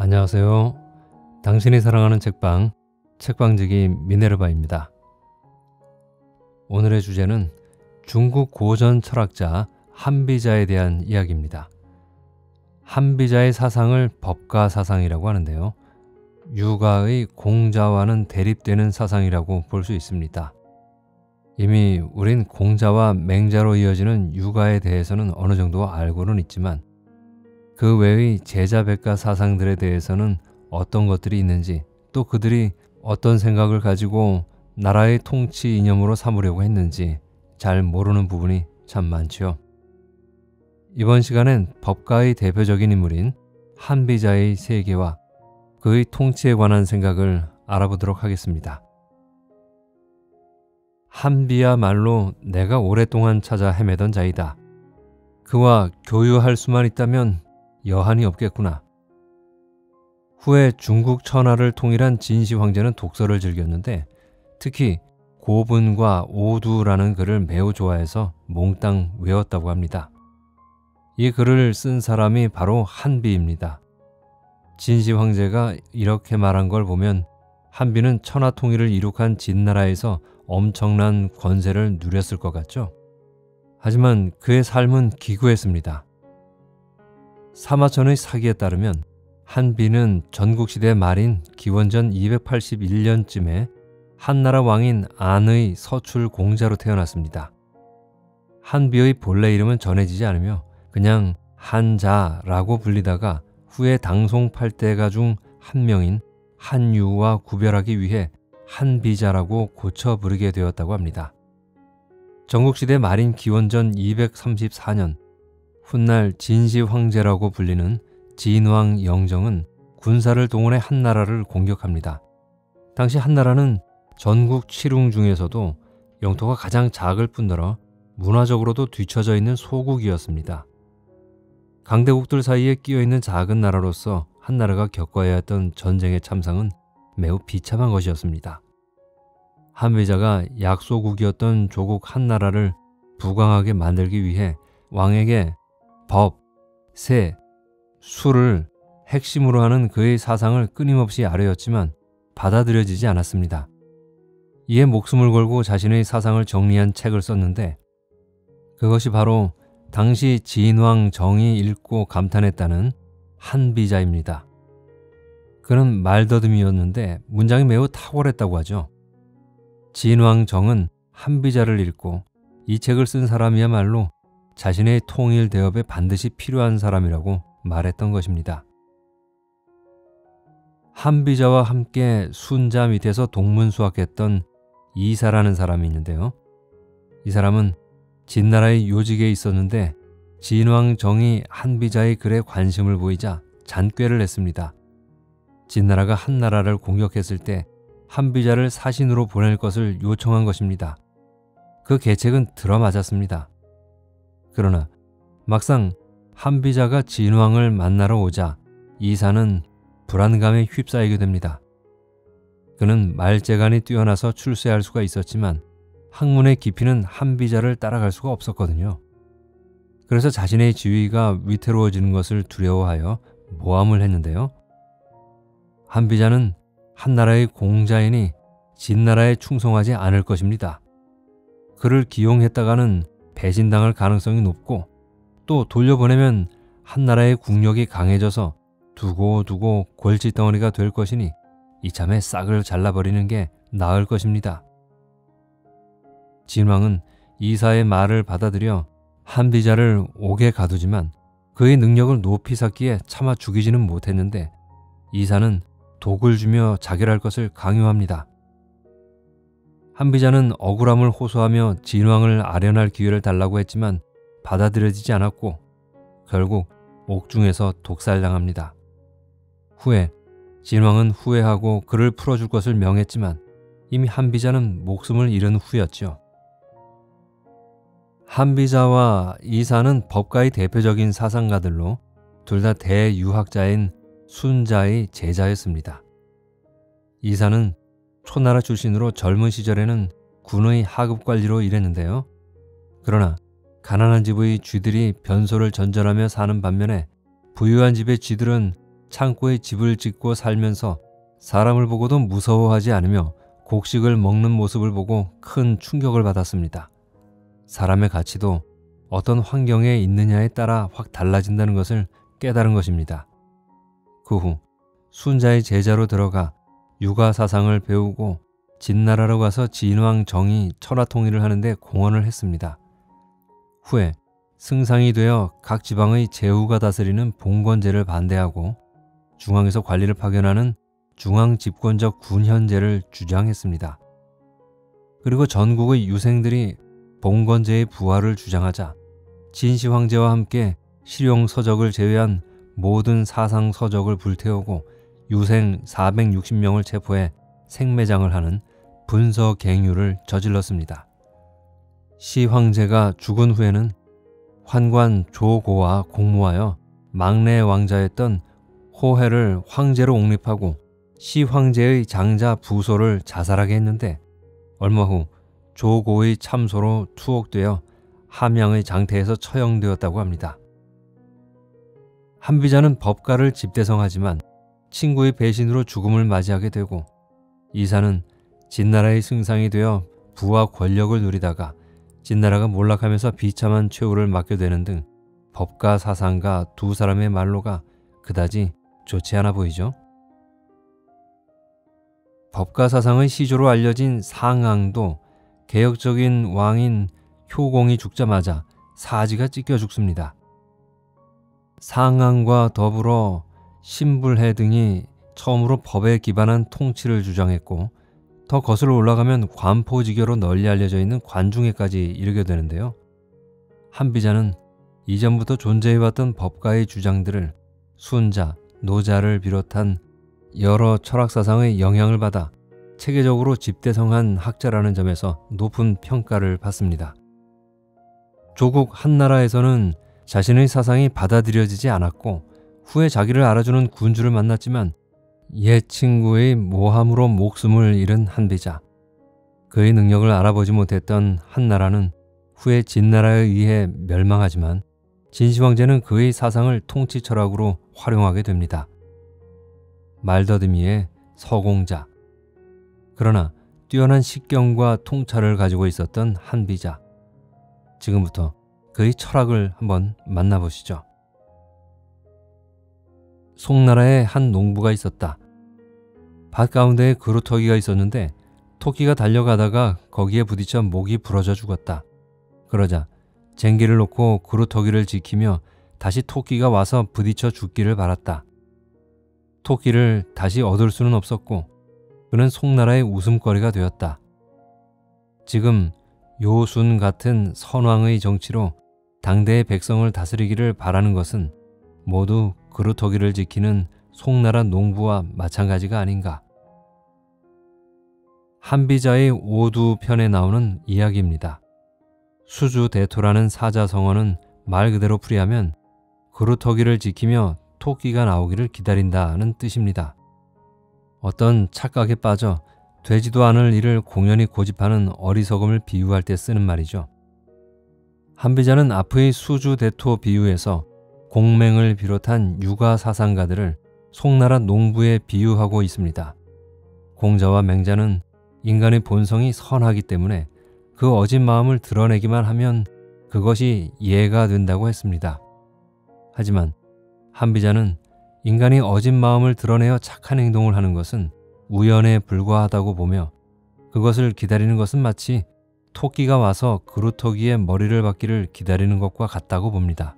안녕하세요. 당신이 사랑하는 책방, 책방지기 미네르바입니다. 오늘의 주제는 중국 고전 철학자 한비자에 대한 이야기입니다. 한비자의 사상을 법가사상이라고 하는데요. 유가의 공자와는 대립되는 사상이라고 볼 수 있습니다. 이미 우린 공자와 맹자로 이어지는 유가에 대해서는 어느 정도 알고는 있지만 그 외의 제자백가 사상들에 대해서는 어떤 것들이 있는지, 또 그들이 어떤 생각을 가지고 나라의 통치 이념으로 삼으려고 했는지 잘 모르는 부분이 참 많지요. 이번 시간엔 법가의 대표적인 인물인 한비자의 세계와 그의 통치에 관한 생각을 알아보도록 하겠습니다. 한비야말로 내가 오랫동안 찾아 헤매던 자이다. 그와 교유할 수만 있다면 여한이 없겠구나. 후에 중국 천하를 통일한 진시 황제는 독서를 즐겼는데 특히 고분과 오두라는 글을 매우 좋아해서 몽땅 외웠다고 합니다. 이 글을 쓴 사람이 바로 한비입니다. 진시 황제가 이렇게 말한 걸 보면 한비는 천하 통일을 이룩한 진나라에서 엄청난 권세를 누렸을 것 같죠? 하지만 그의 삶은 기구했습니다. 사마천의 사기에 따르면 한비는 전국시대 말인 기원전 281년쯤에 한나라 왕인 안의 서출 공자로 태어났습니다. 한비의 본래 이름은 전해지지 않으며 그냥 한자라고 불리다가 후에 당송 8대가 중 한 명인 한유와 구별하기 위해 한비자라고 고쳐 부르게 되었다고 합니다. 전국시대 말인 기원전 234년 훗날 진시 황제라고 불리는 진왕 영정은 군사를 동원해 한나라를 공격합니다. 당시 한나라는 전국 칠웅 중에서도 영토가 가장 작을 뿐더러 문화적으로도 뒤처져 있는 소국이었습니다. 강대국들 사이에 끼어있는 작은 나라로서 한나라가 겪어야 했던 전쟁의 참상은 매우 비참한 것이었습니다. 한비자가 약소국이었던 조국 한나라를 부강하게 만들기 위해 왕에게 법, 세, 수를 핵심으로 하는 그의 사상을 끊임없이 아뢰었지만 받아들여지지 않았습니다. 이에 목숨을 걸고 자신의 사상을 정리한 책을 썼는데 그것이 바로 당시 진왕 정이 읽고 감탄했다는 한비자입니다. 그는 말더듬이었는데 문장이 매우 탁월했다고 하죠. 진왕 정은 한비자를 읽고 이 책을 쓴 사람이야말로 자신의 통일 대업에 반드시 필요한 사람이라고 말했던 것입니다. 한비자와 함께 순자 밑에서 동문수학했던 이사라는 사람이 있는데요. 이 사람은 진나라의 요직에 있었는데 진왕정이 한비자의 글에 관심을 보이자 잔꾀를 했습니다. 진나라가 한나라를 공격했을 때 한비자를 사신으로 보낼 것을 요청한 것입니다. 그 계책은 들어맞았습니다. 그러나 막상 한비자가 진왕을 만나러 오자 이사는 불안감에 휩싸이게 됩니다. 그는 말재간이 뛰어나서 출세할 수가 있었지만 학문의 깊이는 한비자를 따라갈 수가 없었거든요. 그래서 자신의 지위가 위태로워지는 것을 두려워하여 모함을 했는데요. 한비자는 한나라의 공자이니 진나라에 충성하지 않을 것입니다. 그를 기용했다가는 배신당할 가능성이 높고 또 돌려보내면 한나라의 국력이 강해져서 두고두고 골칫덩어리가 될 것이니 이참에 싹을 잘라버리는 게 나을 것입니다. 진왕은 이사의 말을 받아들여 한비자를 옥에 가두지만 그의 능력을 높이 샀기에 차마 죽이지는 못했는데 이사는 독을 주며 자결할 것을 강요합니다. 한비자는 억울함을 호소하며 진왕을 아련할 기회를 달라고 했지만 받아들여지지 않았고 결국 옥중에서 독살당합니다. 후에 진왕은 후회하고 그를 풀어줄 것을 명했지만 이미 한비자는 목숨을 잃은 후였죠. 한비자와 이사는 법가의 대표적인 사상가들로 둘 다 대유학자인 순자의 제자였습니다. 이사는 초나라 출신으로 젊은 시절에는 군의 하급관리로 일했는데요. 그러나 가난한 집의 쥐들이 변소를 전전하며 사는 반면에 부유한 집의 쥐들은 창고에 집을 짓고 살면서 사람을 보고도 무서워하지 않으며 곡식을 먹는 모습을 보고 큰 충격을 받았습니다. 사람의 가치도 어떤 환경에 있느냐에 따라 확 달라진다는 것을 깨달은 것입니다. 그 후 순자의 제자로 들어가 유가 사상을 배우고 진나라로 가서 진왕 정이 천하통일을 하는데 공헌을 했습니다. 후에 승상이 되어 각 지방의 제후가 다스리는 봉건제를 반대하고 중앙에서 관리를 파견하는 중앙집권적 군현제를 주장했습니다. 그리고 전국의 유생들이 봉건제의 부활을 주장하자 진시황제와 함께 실용서적을 제외한 모든 사상서적을 불태우고 유생 460명을 체포해 생매장을 하는 분서갱유를 저질렀습니다. 시황제가 죽은 후에는 환관 조고와 공모하여 막내 왕자였던 호해를 황제로 옹립하고 시황제의 장자 부소를 자살하게 했는데 얼마 후 조고의 참소로 투옥되어 함양의 장태에서 처형되었다고 합니다. 한비자는 법가를 집대성하지만 친구의 배신으로 죽음을 맞이하게 되고 이사는 진나라의 승상이 되어 부와 권력을 누리다가 진나라가 몰락하면서 비참한 최후를 맞게 되는 등 법가 사상가 두 사람의 말로가 그다지 좋지 않아 보이죠. 법가 사상의 시조로 알려진 상앙도 개혁적인 왕인 효공이 죽자마자 사지가 찢겨 죽습니다. 상앙과 더불어 신불해 등이 처음으로 법에 기반한 통치를 주장했고 더 거슬러 올라가면 관포지교로 널리 알려져 있는 관중회까지 이르게 되는데요. 한비자는 이전부터 존재해왔던 법가의 주장들을 순자, 노자를 비롯한 여러 철학사상의 영향을 받아 체계적으로 집대성한 학자라는 점에서 높은 평가를 받습니다. 조국 한나라에서는 자신의 사상이 받아들여지지 않았고 후에 자기를 알아주는 군주를 만났지만 옛 친구의 모함으로 목숨을 잃은 한비자. 그의 능력을 알아보지 못했던 한나라는 후에 진나라에 의해 멸망하지만 진시황제는 그의 사상을 통치 철학으로 활용하게 됩니다. 말더듬이의 서공자. 그러나 뛰어난 식견과 통찰을 가지고 있었던 한비자. 지금부터 그의 철학을 한번 만나보시죠. 송나라에 한 농부가 있었다. 밭 가운데에 그루터기가 있었는데 토끼가 달려가다가 거기에 부딪혀 목이 부러져 죽었다. 그러자 쟁기를 놓고 그루터기를 지키며 다시 토끼가 와서 부딪혀 죽기를 바랐다. 토끼를 다시 얻을 수는 없었고 그는 송나라의 웃음거리가 되었다. 지금 요순 같은 선왕의 정치로 당대의 백성을 다스리기를 바라는 것은 모두 그루터기를 지키는 송나라 농부와 마찬가지가 아닌가. 한비자의 오두편에 나오는 이야기입니다. 수주대토라는 사자성어는 말 그대로 풀이하면 그루터기를 지키며 토끼가 나오기를 기다린다는 뜻입니다. 어떤 착각에 빠져 되지도 않을 일을 공연히 고집하는 어리석음을 비유할 때 쓰는 말이죠. 한비자는 앞의 수주대토 비유에서 공맹을 비롯한 유가 사상가들을 송나라 농부에 비유하고 있습니다. 공자와 맹자는 인간의 본성이 선하기 때문에 그 어진 마음을 드러내기만 하면 그것이 예가 된다고 했습니다. 하지만 한비자는 인간이 어진 마음을 드러내어 착한 행동을 하는 것은 우연에 불과하다고 보며 그것을 기다리는 것은 마치 토끼가 와서 그루터기의 머리를 받기를 기다리는 것과 같다고 봅니다.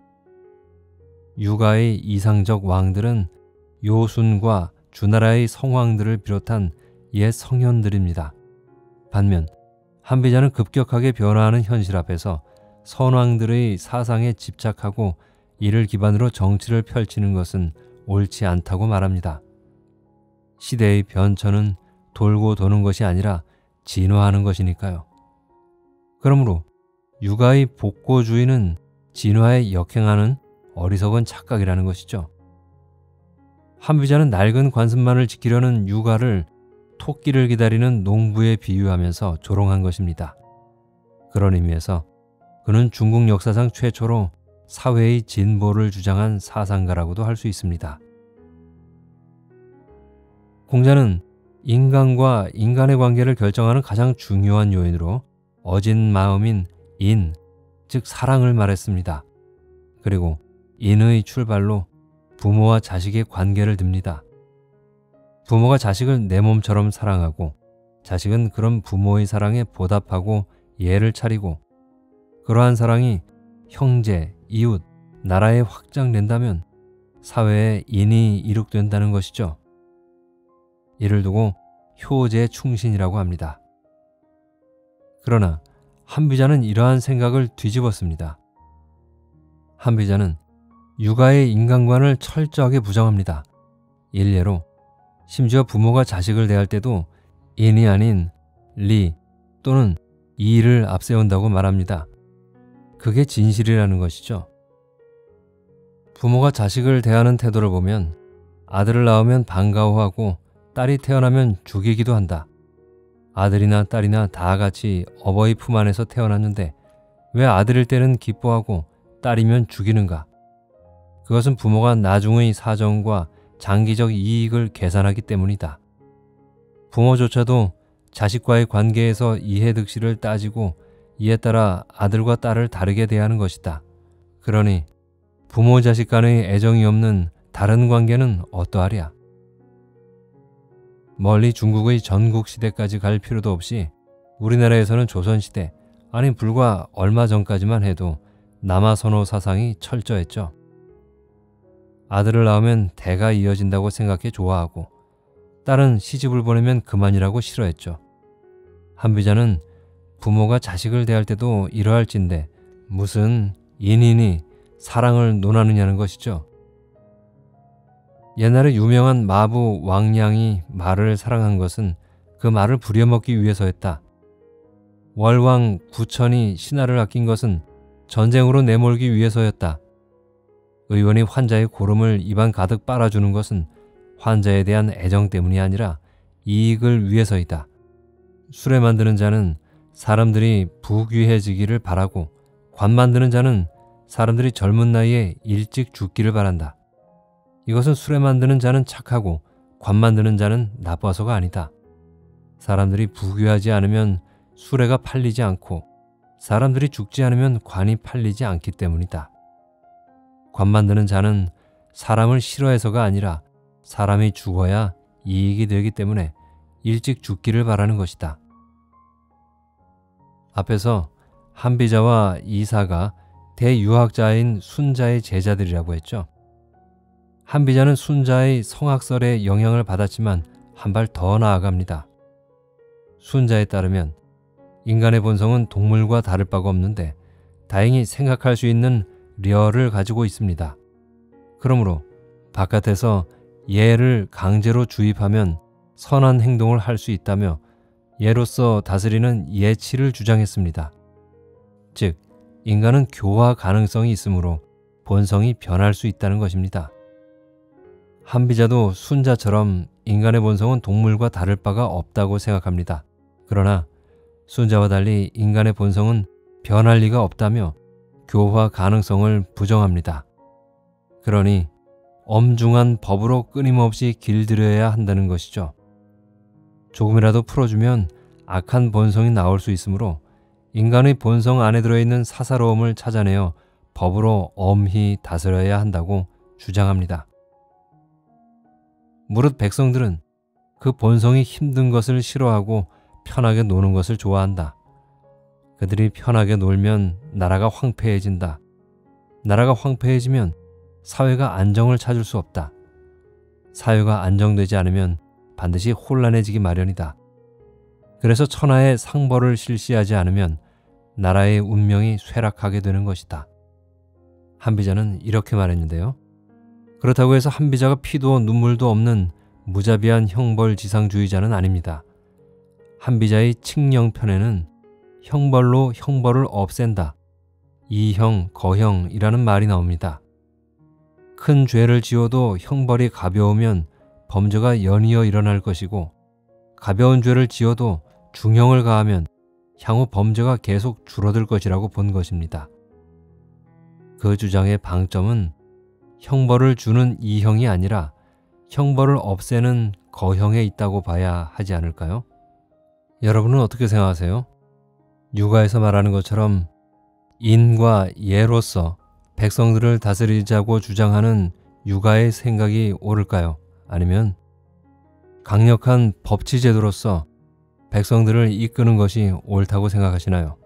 유가의 이상적 왕들은 요순과 주나라의 성왕들을 비롯한 옛 성현들입니다. 반면 한비자는 급격하게 변화하는 현실 앞에서 선왕들의 사상에 집착하고 이를 기반으로 정치를 펼치는 것은 옳지 않다고 말합니다. 시대의 변천은 돌고 도는 것이 아니라 진화하는 것이니까요. 그러므로 유가의 복고주의는 진화에 역행하는 어리석은 착각이라는 것이죠. 한비자는 낡은 관습만을 지키려는 유가를 토끼를 기다리는 농부에 비유하면서 조롱한 것입니다. 그런 의미에서 그는 중국 역사상 최초로 사회의 진보를 주장한 사상가라고도 할 수 있습니다. 공자는 인간과 인간의 관계를 결정하는 가장 중요한 요인으로 어진 마음인 인, 즉 사랑을 말했습니다. 그리고 인의 출발로 부모와 자식의 관계를 듭니다. 부모가 자식을 내 몸처럼 사랑하고 자식은 그런 부모의 사랑에 보답하고 예를 차리고 그러한 사랑이 형제, 이웃, 나라에 확장된다면 사회에 인이 이룩된다는 것이죠. 이를 두고 효제 충신이라고 합니다. 그러나 한비자는 이러한 생각을 뒤집었습니다. 한비자는 육아의 인간관을 철저하게 부정합니다. 일례로 심지어 부모가 자식을 대할 때도 인이 아닌 리 또는 이를 앞세운다고 말합니다. 그게 진실이라는 것이죠. 부모가 자식을 대하는 태도를 보면 아들을 낳으면 반가워하고 딸이 태어나면 죽이기도 한다. 아들이나 딸이나 다 같이 어버이 품 안에서 태어났는데 왜 아들일 때는 기뻐하고 딸이면 죽이는가? 그것은 부모가 나중의 사정과 장기적 이익을 계산하기 때문이다. 부모조차도 자식과의 관계에서 이해득실을 따지고 이에 따라 아들과 딸을 다르게 대하는 것이다. 그러니 부모 자식 간의 애정이 없는 다른 관계는 어떠하랴? 멀리 중국의 전국시대까지 갈 필요도 없이 우리나라에서는 조선시대, 아니 불과 얼마 전까지만 해도 남아선호 사상이 철저했죠. 아들을 낳으면 대가 이어진다고 생각해 좋아하고 딸은 시집을 보내면 그만이라고 싫어했죠. 한비자는 부모가 자식을 대할 때도 이러할진데 무슨 인인이 사랑을 논하느냐는 것이죠. 옛날에 유명한 마부 왕량이 말을 사랑한 것은 그 말을 부려먹기 위해서였다. 월왕 구천이 신하를 아낀 것은 전쟁으로 내몰기 위해서였다. 의원이 환자의 고름을 입안 가득 빨아주는 것은 환자에 대한 애정 때문이 아니라 이익을 위해서이다. 술에 만드는 자는 사람들이 부귀해지기를 바라고 관 만드는 자는 사람들이 젊은 나이에 일찍 죽기를 바란다. 이것은 술에 만드는 자는 착하고 관 만드는 자는 나빠서가 아니다. 사람들이 부귀하지 않으면 수레가 팔리지 않고 사람들이 죽지 않으면 관이 팔리지 않기 때문이다. 관 만드는 자는 사람을 싫어해서가 아니라 사람이 죽어야 이익이 되기 때문에 일찍 죽기를 바라는 것이다. 앞에서 한비자와 이사가 대유학자인 순자의 제자들이라고 했죠. 한비자는 순자의 성학설에 영향을 받았지만 한 발 더 나아갑니다. 순자에 따르면 인간의 본성은 동물과 다를 바가 없는데 다행히 생각할 수 있는 려를 가지고 있습니다. 그러므로 바깥에서 예를 강제로 주입하면 선한 행동을 할 수 있다며 예로서 다스리는 예치를 주장했습니다. 즉, 인간은 교화 가능성이 있으므로 본성이 변할 수 있다는 것입니다. 한비자도 순자처럼 인간의 본성은 동물과 다를 바가 없다고 생각합니다. 그러나 순자와 달리 인간의 본성은 변할 리가 없다며 교화 가능성을 부정합니다. 그러니 엄중한 법으로 끊임없이 길들여야 한다는 것이죠. 조금이라도 풀어주면 악한 본성이 나올 수 있으므로 인간의 본성 안에 들어있는 사사로움을 찾아내어 법으로 엄히 다스려야 한다고 주장합니다. 무릇 백성들은 그 본성이 힘든 것을 싫어하고 편하게 노는 것을 좋아한다. 그들이 편하게 놀면 나라가 황폐해진다. 나라가 황폐해지면 사회가 안정을 찾을 수 없다. 사회가 안정되지 않으면 반드시 혼란해지기 마련이다. 그래서 천하의 상벌을 실시하지 않으면 나라의 운명이 쇠락하게 되는 것이다. 한비자는 이렇게 말했는데요. 그렇다고 해서 한비자가 피도 눈물도 없는 무자비한 형벌지상주의자는 아닙니다. 한비자의 칙령편에는 형벌로 형벌을 없앤다. 이형, 거형이라는 말이 나옵니다. 큰 죄를 지어도 형벌이 가벼우면 범죄가 연이어 일어날 것이고 가벼운 죄를 지어도 중형을 가하면 향후 범죄가 계속 줄어들 것이라고 본 것입니다. 그 주장의 방점은 형벌을 주는 이형이 아니라 형벌을 없애는 거형에 있다고 봐야 하지 않을까요? 여러분은 어떻게 생각하세요? 유가에서 말하는 것처럼 인과 예로서 백성들을 다스리자고 주장하는 유가의 생각이 옳을까요? 아니면 강력한 법치 제도로서 백성들을 이끄는 것이 옳다고 생각하시나요?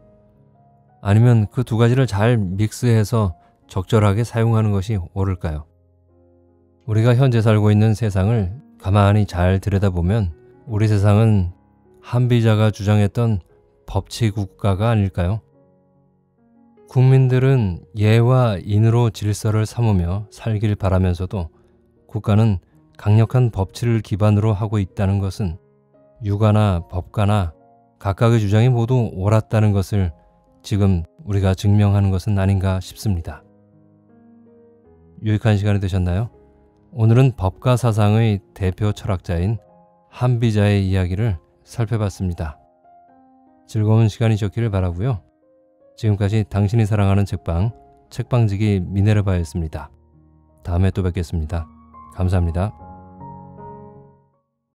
아니면 그 두 가지를 잘 믹스해서 적절하게 사용하는 것이 옳을까요? 우리가 현재 살고 있는 세상을 가만히 잘 들여다보면 우리 세상은 한비자가 주장했던 법치국가가 아닐까요? 국민들은 예와 인으로 질서를 삼으며 살길 바라면서도 국가는 강력한 법치를 기반으로 하고 있다는 것은 유가나 법가나 각각의 주장이 모두 옳았다는 것을 지금 우리가 증명하는 것은 아닌가 싶습니다. 유익한 시간이 되셨나요? 오늘은 법가 사상의 대표 철학자인 한비자의 이야기를 살펴봤습니다. 즐거운 시간이셨기를 바라고요. 지금까지 당신이 사랑하는 책방, 책방지기 미네르바였습니다. 다음에 또 뵙겠습니다. 감사합니다.